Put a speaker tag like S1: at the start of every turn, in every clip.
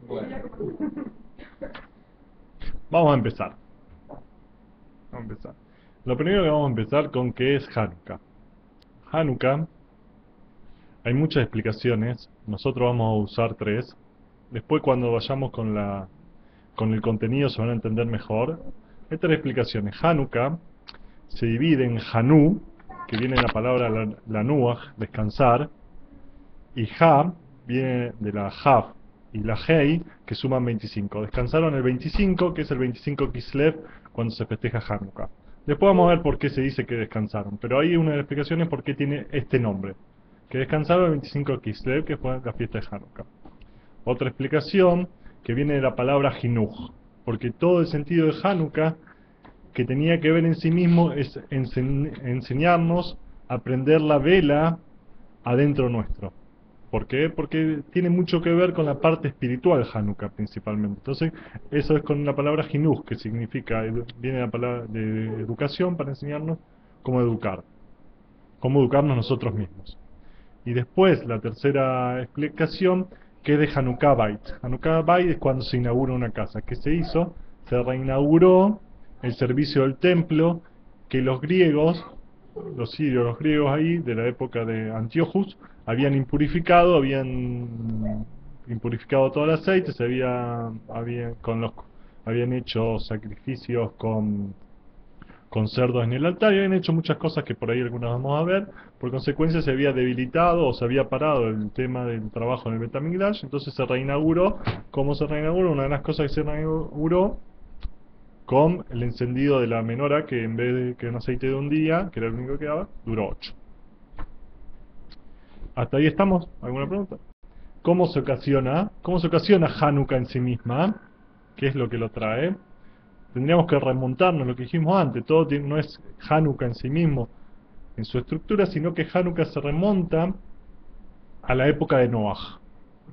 S1: Bueno,
S2: Vamos a empezar. Vamos a empezar. Lo primero que vamos a empezar con qué es Hanukkah. Hanukkah, hay muchas explicaciones. Nosotros vamos a usar tres. Después cuando vayamos con el contenido se van a entender mejor. Hay tres explicaciones. Hanukkah se divide en Hanu, que viene de la palabra lanuach, descansar, y Ha viene de la Hav y la Hei, que suman 25. Descansaron el 25, que es el 25 Kislev, cuando se festeja Hanukkah. Después vamos a ver por qué se dice que descansaron, pero hay una de las explicaciones por qué tiene este nombre, que descansaron el 25 Kislev, que fue la fiesta de Hanukkah. Otra explicación, que viene de la palabra Jinuj, porque todo el sentido de Hanukkah que tenía que ver en sí mismo es enseñarnos a prender la vela adentro nuestro. ¿Por qué? Porque tiene mucho que ver con la parte espiritual Hanukkah principalmente. Entonces, eso es con la palabra Jinuj, que significa, viene la palabra de educación para enseñarnos cómo educarnos nosotros mismos. Y después, la tercera explicación, que es de Hanukkah Bait. Hanukkah Bait es cuando se inaugura una casa. ¿Qué se hizo? Se reinauguró el servicio del templo que los griegos, los sirios, los griegos ahí, de la época de Antiochus, habían impurificado todo el aceite, habían hecho sacrificios con cerdos en el altar y habían hecho muchas cosas que por ahí algunas vamos a ver. Por consecuencia se había debilitado o se había parado el tema del trabajo en el Betamigdash, entonces se reinauguró. ¿Cómo se reinauguró? Una de las cosas que se reinauguró con el encendido de la menora, que en vez de que un aceite de un día, que era el único que daba, duró 8. ¿Hasta ahí estamos? ¿Alguna pregunta? ¿Cómo se ocasiona Hanukkah en sí misma? ¿Qué es lo que lo trae? Tendríamos que remontarnos a lo que dijimos antes. No es Hanukkah en sí mismo, en su estructura, sino que Hanukkah se remonta a la época de Noaj.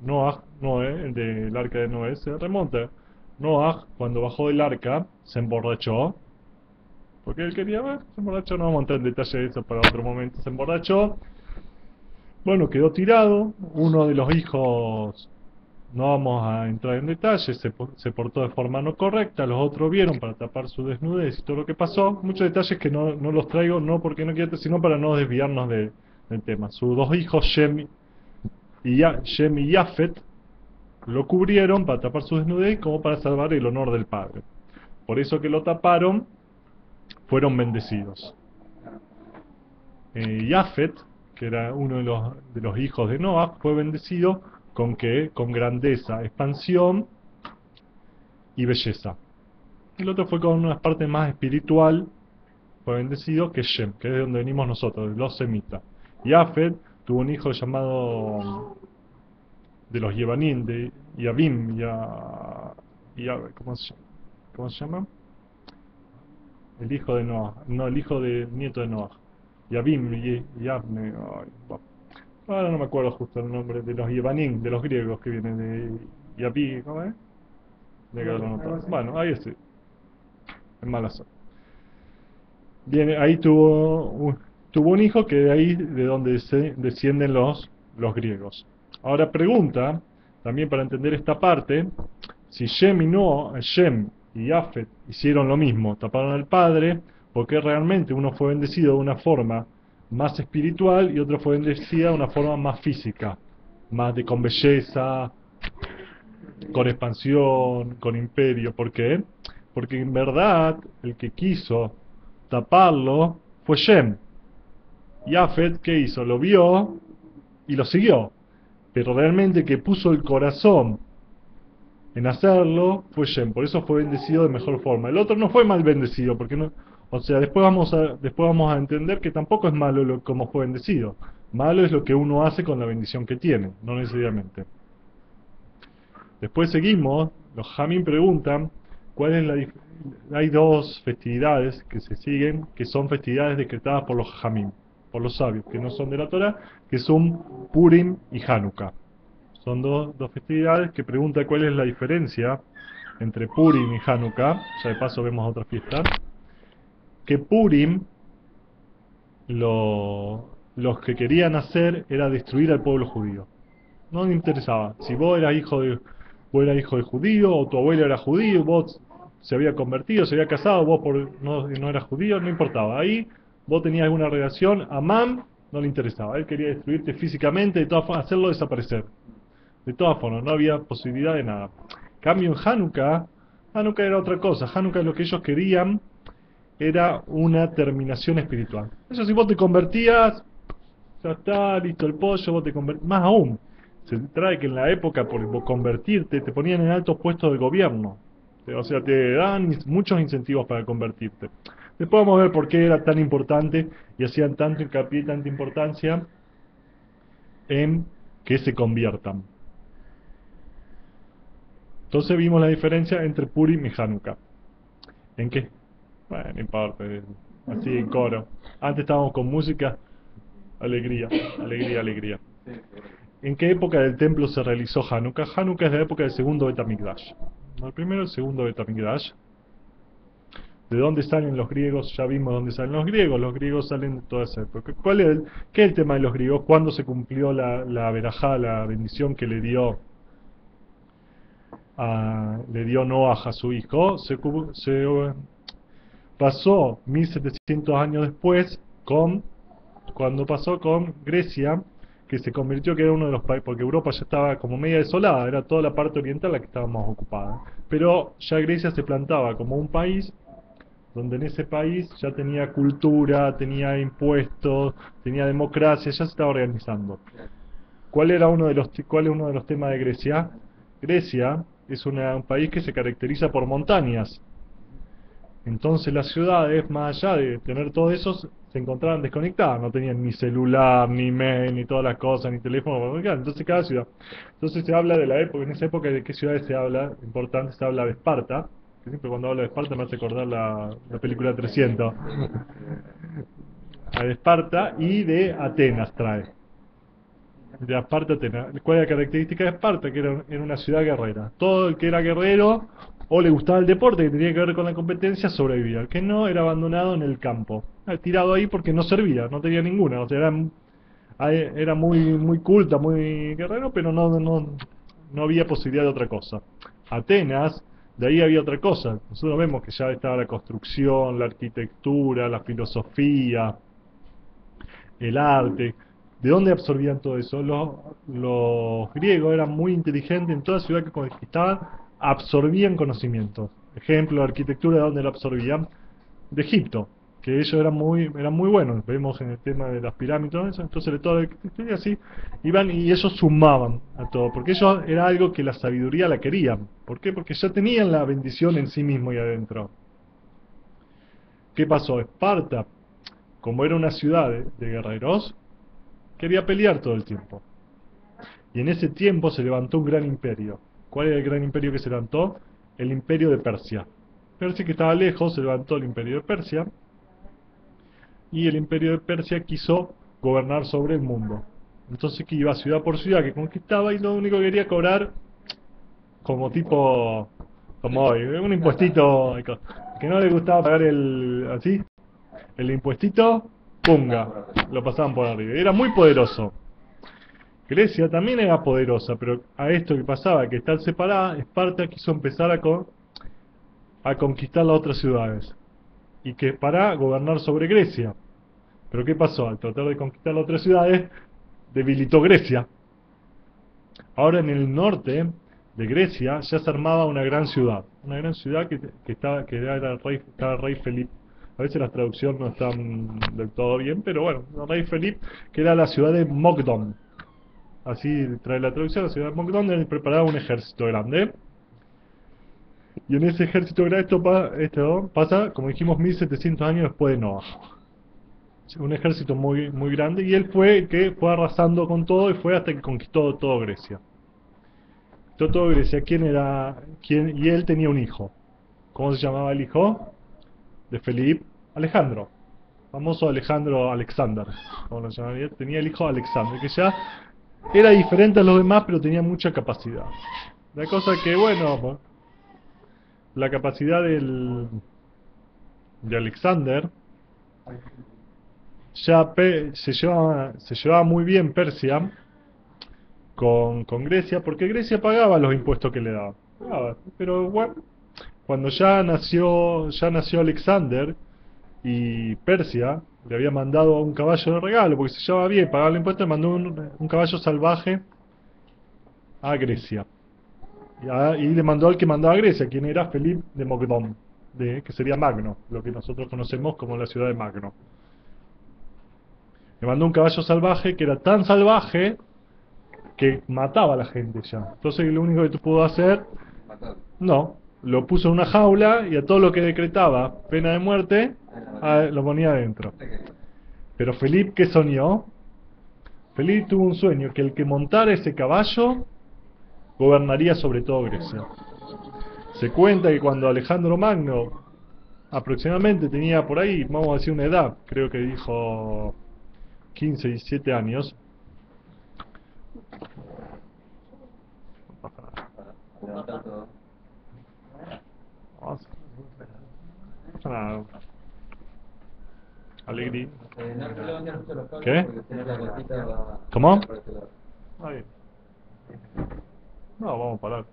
S2: Noé, el del arca de Noé, se remonta. Noaj, cuando bajó del arca, se emborrachó, porque él quería ver, se emborrachó, no vamos a entrar en detalle de eso para otro momento, se emborrachó, bueno, quedó tirado, uno de los hijos, no vamos a entrar en detalle, se portó de forma no correcta, los otros vieron para tapar su desnudez y todo lo que pasó, muchos detalles que no los traigo, no porque no quiero, sino para no desviarnos del tema. Sus dos hijos, Shem y Yafet, lo cubrieron para tapar su desnudez como para salvar el honor del padre. Por eso que lo taparon, fueron bendecidos. Yafet, que era uno de los hijos de Noah, fue bendecido con qué? Con grandeza, expansión y belleza. El otro fue con una parte más espiritual, fue bendecido, que Shem, que es de donde venimos nosotros, de los semitas. Yafet tuvo un hijo llamado de los Yevanim, de Yavim, ¿cómo se llama? El hijo de Noah, no, el hijo de nieto de Noah. Yavim, Yavne, ahora no me acuerdo justo el nombre, de los Yevanim, de los griegos que vienen de Yaví, ¿cómo es? De que haberlo anotado. Bueno, ahí sí, en Malazón. Bien, ahí tuvo un hijo que de ahí de donde se descienden los griegos. Ahora pregunta, también para entender esta parte, si Shem y Yafet hicieron lo mismo, taparon al padre, porque realmente uno fue bendecido de una forma más espiritual y otro fue bendecido de una forma más física, más de con belleza, con expansión, con imperio. ¿Por qué? Porque en verdad el que quiso taparlo fue Shem. Yafet, ¿qué hizo? Lo vio y lo siguió. Pero realmente el que puso el corazón en hacerlo fue Shem. Por eso fue bendecido de mejor forma. El otro no fue mal bendecido, porque no, o sea, después vamos a entender que tampoco es malo como fue bendecido. Malo es lo que uno hace con la bendición que tiene, no necesariamente. Después seguimos, los Jamín preguntan cuál es hay dos festividades que se siguen, que son festividades decretadas por los Jamín, por los sabios, que no son de la Torah, que son Purim y Hanukkah. Son dos festividades que pregunta cuál es la diferencia entre Purim y Hanukkah. Ya de paso vemos otra fiesta. Que Purim, los que querían hacer era destruir al pueblo judío. no le interesaba. Si vos eras hijo de judío, o tu abuelo era judío, vos se había convertido, se había casado, vos no eras judío, no importaba. Ahí vos tenías alguna relación, a Amán no le interesaba. Él quería destruirte físicamente, de todas formas, hacerlo desaparecer. De todas formas, no había posibilidad de nada. Cambio en Hanukkah, Hanukkah era otra cosa. Hanukkah lo que ellos querían era una terminación espiritual. Eso si vos te convertías, ya está, listo el pollo, vos te convertías. Más aún, se trae que en la época por convertirte te ponían en altos puestos del gobierno. O sea, te dan muchos incentivos para convertirte. Después vamos a ver por qué era tan importante y hacían tanto hincapié y tanta importancia en que se conviertan. Entonces vimos la diferencia entre Purim y Hanukkah. ¿En qué? Bueno, no importa, así en coro. Antes estábamos con música, alegría, alegría, alegría. ¿En qué época del templo se realizó Hanukkah? Hanukkah es la época del segundo Betamigdash. No, el primero el segundo Betamigdash. ¿De dónde salen los griegos? Ya vimos dónde salen los griegos salen de toda esa época. ¿Qué es el tema de los griegos? ¿Cuándo se cumplió la verajá, la bendición que le dio Noaj a su hijo? Pasó 1700 años después cuando pasó con Grecia, que se convirtió que era uno de los países, porque Europa ya estaba como media desolada, era toda la parte oriental la que estaba más ocupada. Pero ya Grecia se plantaba como un país donde en ese país ya tenía cultura, tenía impuestos, tenía democracia, ya se estaba organizando. ¿Cuál es uno de los temas de Grecia? Grecia es un país que se caracteriza por montañas. Entonces las ciudades, más allá de tener todo eso, se encontraban desconectadas, no tenían ni celular, ni mail, ni todas las cosas, ni teléfono para comunicar. Entonces cada ciudad. Entonces se habla de la época, en esa época de qué ciudades se habla, importante, se habla de Esparta, que siempre cuando hablo de Esparta me hace acordar la película 300. De Esparta y de Atenas trae. De Esparta a Atenas. ¿Cuál es la característica de Esparta? Que era una ciudad guerrera. Todo el que era guerrero o le gustaba el deporte que tenía que ver con la competencia sobrevivía. El que no era abandonado en el campo. Tirado ahí porque no servía, no tenía ninguna. O sea, era muy culta, muy guerrero, pero no había posibilidad de otra cosa. Atenas, de ahí había otra cosa. Nosotros vemos que ya estaba la construcción, la arquitectura, la filosofía, el arte. ¿De dónde absorbían todo eso? Los griegos eran muy inteligentes, en toda ciudad que conquistaban absorbían conocimientos. Ejemplo, la arquitectura, ¿de dónde la absorbían? De Egipto, que ellos eran muy buenos. Vemos en el tema de las pirámides, todo eso. Entonces de toda la arquitectura y así iban y ellos sumaban a todo, porque ellos era algo que la sabiduría la querían. ¿Por qué? Porque ya tenían la bendición en sí mismo y adentro. ¿Qué pasó? Esparta, como era una ciudad de guerreros, quería pelear todo el tiempo. Y en ese tiempo se levantó un gran imperio. ¿Cuál era el gran imperio que se levantó? El imperio de Persia. Persia, que estaba lejos, se levantó el imperio de Persia. Y el imperio de Persia quiso gobernar sobre el mundo. Entonces que iba ciudad por ciudad, que conquistaba y lo único que quería cobrar, como tipo, como hoy, un impuestito, que no le gustaba pagar el impuestito, punga, lo pasaban por arriba. Era muy poderoso. Grecia también era poderosa, pero a esto que pasaba, que estar separada, Esparta quiso empezar a conquistar las otras ciudades. Y que para gobernar sobre Grecia. Pero ¿qué pasó? Al tratar de conquistar las otras ciudades, debilitó Grecia. Ahora en el norte de Grecia ya se armaba una gran ciudad. Una gran ciudad estaba el rey Felipe. A veces las traducciones no están del todo bien, pero bueno, el rey Felipe, que era la ciudad de Mogdon. Así trae la traducción, la ciudad de Mogdon, donde preparaba un ejército grande. Y en ese ejército grande esto pasa, como dijimos, 1700 años después de Noah. Un ejército muy grande, y él fue el que fue arrasando con todo y fue hasta que conquistó todo Grecia. Todo Grecia, ¿quién era? ¿Quién? Y él tenía un hijo. ¿Cómo se llamaba el hijo? De Felipe, Alejandro. Famoso Alexander, como lo llamaban. Tenía el hijo Alexander, que ya era diferente a los demás, pero tenía mucha capacidad. La cosa que, bueno, la capacidad de Alexander ya se llevaba muy bien Persia, con Grecia, porque Grecia pagaba los impuestos que le daba. Pero bueno, cuando ya nació Alexander y Persia le había mandado un caballo de regalo, porque se llevaba bien, pagaba el impuesto, le mandó un caballo salvaje a Grecia. Y le mandó al que mandaba a Grecia, quien era Felipe de Mogdon, que sería Magno, lo que nosotros conocemos como la ciudad de Magno. Le mandó un caballo salvaje que era tan salvaje que mataba a la gente ya. Entonces lo único que pudo hacer, no, lo puso en una jaula y a todo lo que decretaba pena de muerte, lo ponía adentro. Pero Felipe, ¿qué soñó? Felipe tuvo un sueño, que el que montara ese caballo gobernaría sobre todo Grecia. Se cuenta que cuando Alejandro Magno aproximadamente tenía por ahí, vamos a decir una edad, creo que dijo 15, 17 años. Nada, alegría. ¿Qué? ¿Cómo? Ahí. No, vamos a parar.